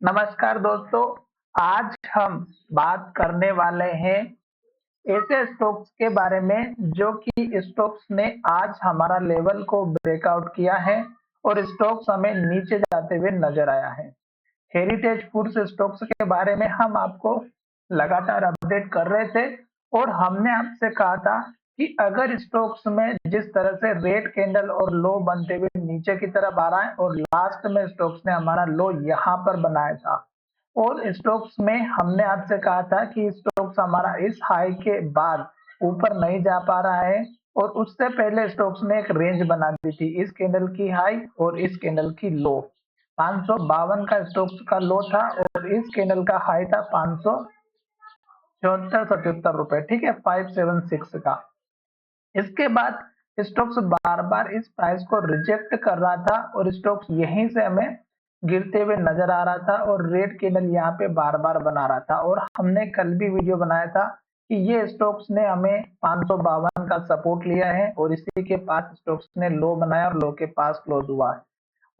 नमस्कार दोस्तों। आज हम बात करने वाले हैं ऐसे स्टॉक्स के बारे में जो कि स्टॉक्स ने आज हमारा लेवल को ब्रेकआउट किया है और स्टॉक्स हमें नीचे जाते हुए नजर आया है। हेरिटेज फूड्स स्टॉक्स के बारे में हम आपको लगातार अपडेट कर रहे थे और हमने आपसे कहा था कि अगर स्टॉक्स में जिस तरह से रेड कैंडल और लो बनते हुए नीचे की तरफ आ रहा है और लास्ट में स्टॉक्स ने हमारा लो यहाँ पर बनाया था और स्टॉक्स में हमने आपसे कहा था कि स्टॉक्स हमारा इस हाई के बाद ऊपर नहीं जा पा रहा है और उससे पहले स्टॉक्स ने एक रेंज बना दी थी, इस कैंडल की हाई और इस कैंडल की लो। 552 का स्टॉक्स का लो था और इस कैंडल का हाई था 574-77 रुपए, ठीक है, 576 का। इसके बाद स्टॉक्स बार बार इस प्राइस को रिजेक्ट कर रहा था और स्टॉक्स यहीं से हमें गिरते हुए नजर आ रहा था और रेड कैंडल यहाँ पे बार बार बना रहा था और हमने कल भी वीडियो बनाया था कि ये स्टॉक्स ने हमें 552 का सपोर्ट लिया है और इसी के पास स्टॉक्स ने लो बनाया और लो के पास क्लोज हुआ है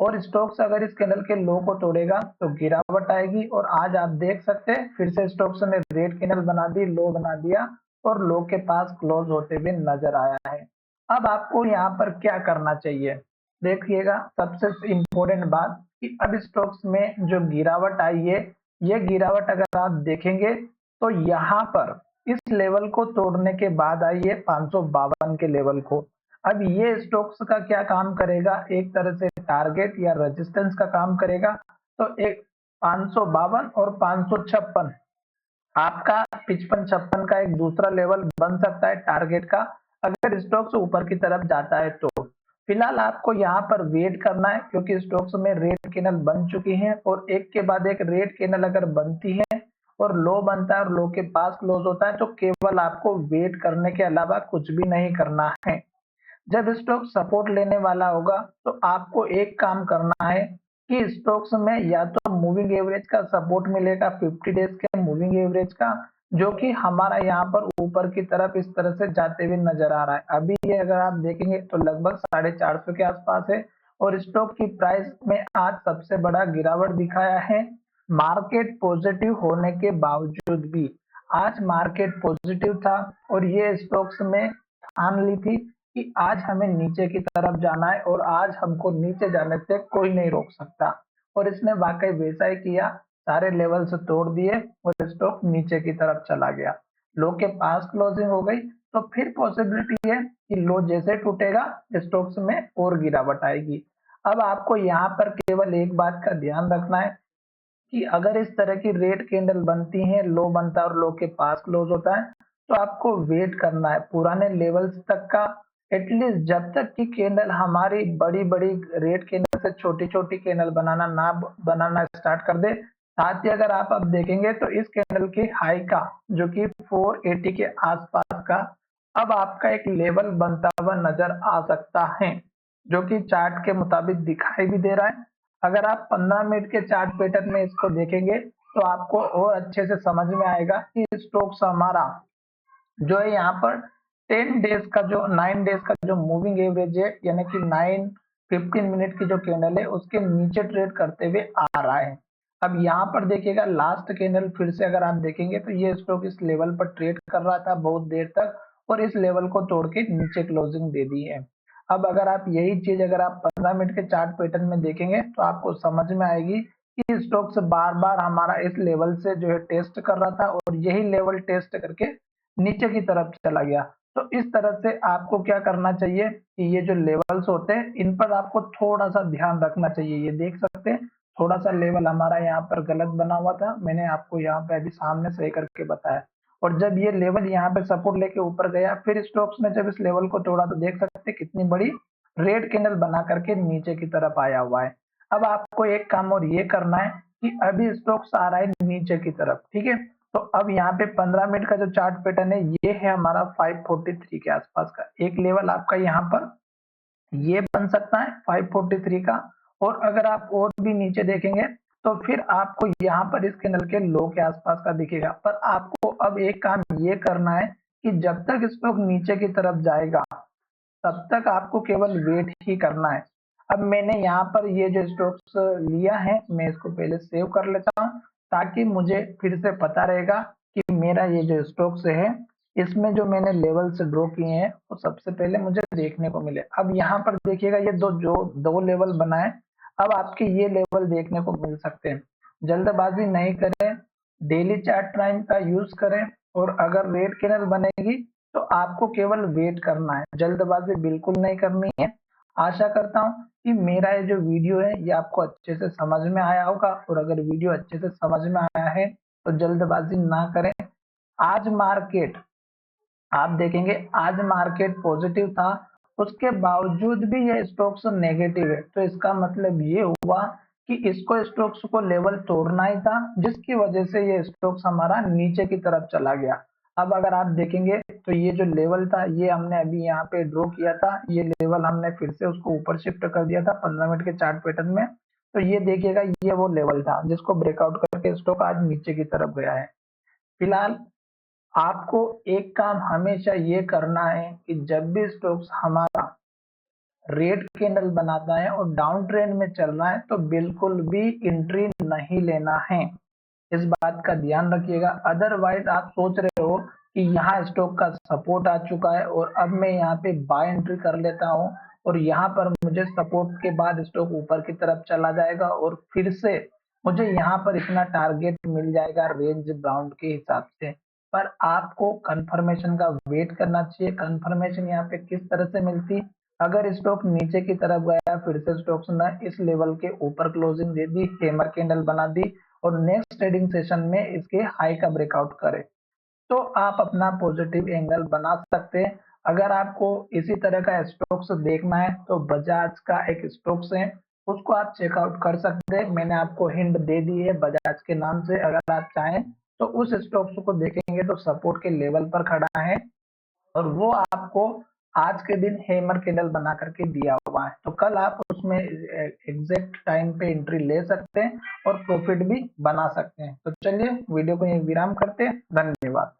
और स्टॉक्स अगर इस कैंडल के लो को तोड़ेगा तो गिरावट आएगी और आज आप देख सकते हैं फिर से स्टॉक्स ने रेड कैंडल बना दी, लो बना दिया और लो के पास क्लोज होते हुए नजर आया है। अब आपको यहाँ पर क्या करना चाहिए, देखिएगा सबसे इम्पोर्टेंट बात कि अब स्टॉक्स में जो गिरावट आई है, ये गिरावट अगर आप देखेंगे तो यहाँ पर इस लेवल को तोड़ने के बाद आई है 552 के लेवल को। अब ये स्टॉक्स का क्या काम करेगा, एक तरह से टारगेट या रेजिस्टेंस का काम करेगा। तो एक 552 और 556 आपका 55-56 का एक दूसरा लेवल बन सकता है टारगेट का, अगर स्टॉक्स ऊपर की तरफ जाता है तो। फिलहाल आपको यहाँ पर वेट करना है क्योंकि स्टॉक्स में रेड कैंडल बन चुकी है और एक के बाद एक रेड कैंडल अगर बनती है और लो बनता है और लो के पास क्लोज होता है तो केवल आपको वेट करने के अलावा कुछ भी नहीं करना है। जब स्टॉक सपोर्ट लेने वाला होगा तो आपको एक काम करना है कि स्टॉक्स में या तो मूविंग एवरेज का सपोर्ट मिलेगा, 50 डेज के मूविंग एवरेज का, जो कि हमारा यहाँ पर ऊपर की तरफ इस तरह से जाते हुए नजर आ रहा है। अभी ये अगर आप देखेंगे तो लगभग 450 के आसपास है और स्टॉक की प्राइस में आज सबसे बड़ा गिरावट दिखाया है। मार्केट पॉजिटिव होने के बावजूद भी आज मार्केट पॉजिटिव था और ये स्टॉक्स में ठान ली थी कि आज हमें नीचे की तरफ जाना है और आज हमको नीचे जाने से कोई नहीं रोक सकता और इसने वाकई वैसा ही किया, सारे लेवल्स तोड़ दिए और स्टॉक नीचे की तरफ चला गया। लो के पास क्लोजिंग हो गई तो फिर पॉसिबिलिटी है कि लो जैसे टूटेगा स्टॉक्स में और गिरावट आएगी। अब आपको यहाँ पर केवल एक बात का ध्यान रखना है कि अगर इस तरह की रेड कैंडल बनती है, लो बनता है और लो के पास क्लोज होता है तो आपको वेट करना है पुराने लेवल्स तक का, एटलीस्ट जब तक कि कैंडल हमारी बड़ी बड़ी रेड कैंडल से छोटी छोटी कैंडल बनाना स्टार्ट कर दे। साथ ही अगर आप अब देखेंगे तो इस कैंडल की हाई का जो कि 480 के आसपास का अब आपका एक लेवल बनता हुआ नजर आ सकता है, जो कि चार्ट के मुताबिक दिखाई भी दे रहा है। अगर आप 15 मिनट के चार्ट पैटर्न में इसको देखेंगे तो आपको और अच्छे से समझ में आएगा कि स्टॉक्स हमारा जो है यहाँ पर 10 डेज का जो 9 डेज का जो मूविंग एवरेज है यानी कि 9-15 मिनट की जो कैंडल है उसके नीचे ट्रेड करते हुए आ रहा है। अब यहाँ पर देखिएगा लास्ट कैंडल फिर से अगर आप देखेंगे तो ये स्टॉक इस लेवल पर ट्रेड कर रहा था बहुत देर तक और इस लेवल को तोड़ के नीचे क्लोजिंग दे दी है। अब अगर आप यही चीज अगर आप 15 मिनट के चार्ट पैटर्न में देखेंगे तो आपको समझ में आएगी कि स्टॉक्स बार बार हमारा इस लेवल से जो है टेस्ट कर रहा था और यही लेवल टेस्ट करके नीचे की तरफ चला गया। तो इस तरह से आपको क्या करना चाहिए कि ये जो लेवल्स होते हैं इन पर आपको थोड़ा सा ध्यान रखना चाहिए। ये देख सकते हैं थोड़ा सा लेवल हमारा यहाँ पर गलत बना हुआ था, मैंने आपको यहाँ पे अभी सामने सही करके बताया और जब ये लेवल यहाँ पे सपोर्ट लेके ऊपर गया फिर स्टॉक्स ने जब इस लेवल को तोड़ा तो देख सकते हैं कितनी बड़ी रेड कैंडल बना करके नीचे की तरफ आया हुआ है। अब आपको एक काम और ये करना है कि अभी स्टॉक्स आ रहा है नीचे की तरफ, ठीक है। तो अब यहाँ पे 15 मिनट का जो चार्ट पैटर्न है ये है हमारा 543 के आसपास का एक लेवल आपका यहाँ पर ये बन सकता है 543 का। और अगर आप और भी नीचे देखेंगे तो फिर आपको यहाँ पर इस कैंडल के लो के आसपास का दिखेगा, पर आपको अब एक काम ये करना है कि जब तक स्टॉक नीचे की तरफ जाएगा तब तक आपको केवल वेट ही करना है। अब मैंने यहाँ पर ये जो स्टॉक्स लिया है मैं इसको पहले सेव कर लेता हूँ, ताकि मुझे फिर से पता रहेगा कि मेरा ये जो स्टॉक्स है इसमें जो मैंने लेवल्स ड्रॉ किए हैं वो सबसे पहले मुझे देखने को मिले। अब यहाँ पर देखिएगा ये दो लेवल बनाए, अब आपके ये लेवल देखने को मिल सकते हैं। जल्दबाजी नहीं करें, डेली चार्ट टाइम का यूज करें, और अगर रेड कैंडल बनेगी तो आपको केवल वेट करना है, जल्दबाजी बिल्कुल नहीं करनी है। आशा करता हूँ कि मेरा ये जो वीडियो है ये आपको अच्छे से समझ में आया होगा, और अगर वीडियो अच्छे से समझ में आया है तो जल्दबाजी ना करें। आज मार्केट आप देखेंगे, आज मार्केट पॉजिटिव था, उसके बावजूद भी ये स्टॉक्स नेगेटिव है, तो इसका मतलब ये हुआ कि इसको स्टॉक्स को लेवल तोड़ना ही था, जिसकी वजह से ये स्टॉक्स हमारा नीचे की तरफ चला गया। अब अगर आप देखेंगे तो ये जो लेवल था ये हमने अभी यहाँ पे ड्रॉ किया था, ये लेवल हमने फिर से उसको ऊपर शिफ्ट कर दिया था 15 मिनट के चार्ट पैटर्न में। तो ये देखिएगा ये वो लेवल था जिसको ब्रेकआउट करके स्टॉक आज नीचे की तरफ गया है। फिलहाल आपको एक काम हमेशा ये करना है कि जब भी स्टॉक्स हमारा रेड कैंडल बनाता है और डाउन ट्रेंड में चल रहा है तो बिल्कुल भी एंट्री नहीं लेना है, इस बात का ध्यान रखिएगा। अदरवाइज आप सोच रहे हो कि यहाँ स्टॉक का सपोर्ट आ चुका है और अब मैं यहाँ पे बाय एंट्री कर लेता हूँ, और यहाँ पर मुझे सपोर्ट के बाद स्टॉक ऊपर की तरफ चला जाएगा और फिर से मुझे यहाँ पर इतना टारगेट मिल जाएगा रेंज बाउंड के हिसाब से। पर आपको कंफर्मेशन का वेट करना चाहिए। कंफर्मेशन यहाँ पे किस तरह से मिलती, अगर स्टॉक नीचे की तरफ गया फिर से स्टॉक्स ने इस लेवल के ऊपर क्लोजिंग दे दी, हेमर कैंडल बना दी, और नेक्स्ट ट्रेडिंग सेशन में इसके हाई का ब्रेकआउट करे, तो आप अपना पॉजिटिव एंगल बना सकते हैं। अगर आपको इसी तरह का स्टॉक्स देखना है तो बजाज का एक स्टॉक्स है, उसको आप चेकआउट कर सकते हैं। मैंने आपको हिंट दे दी है बजाज के नाम से, अगर आप चाहें तो उस स्टॉक्स को देखेंगे तो सपोर्ट के लेवल पर खड़ा है, और वो आपको आज के दिन हेमर कैंडल बना करके दिया हुआ है, तो कल आप उसमें एग्जैक्ट टाइम पे एंट्री ले सकते हैं और प्रॉफिट भी बना सकते हैं। तो चलिए वीडियो को यहीं विराम करते हैं। धन्यवाद।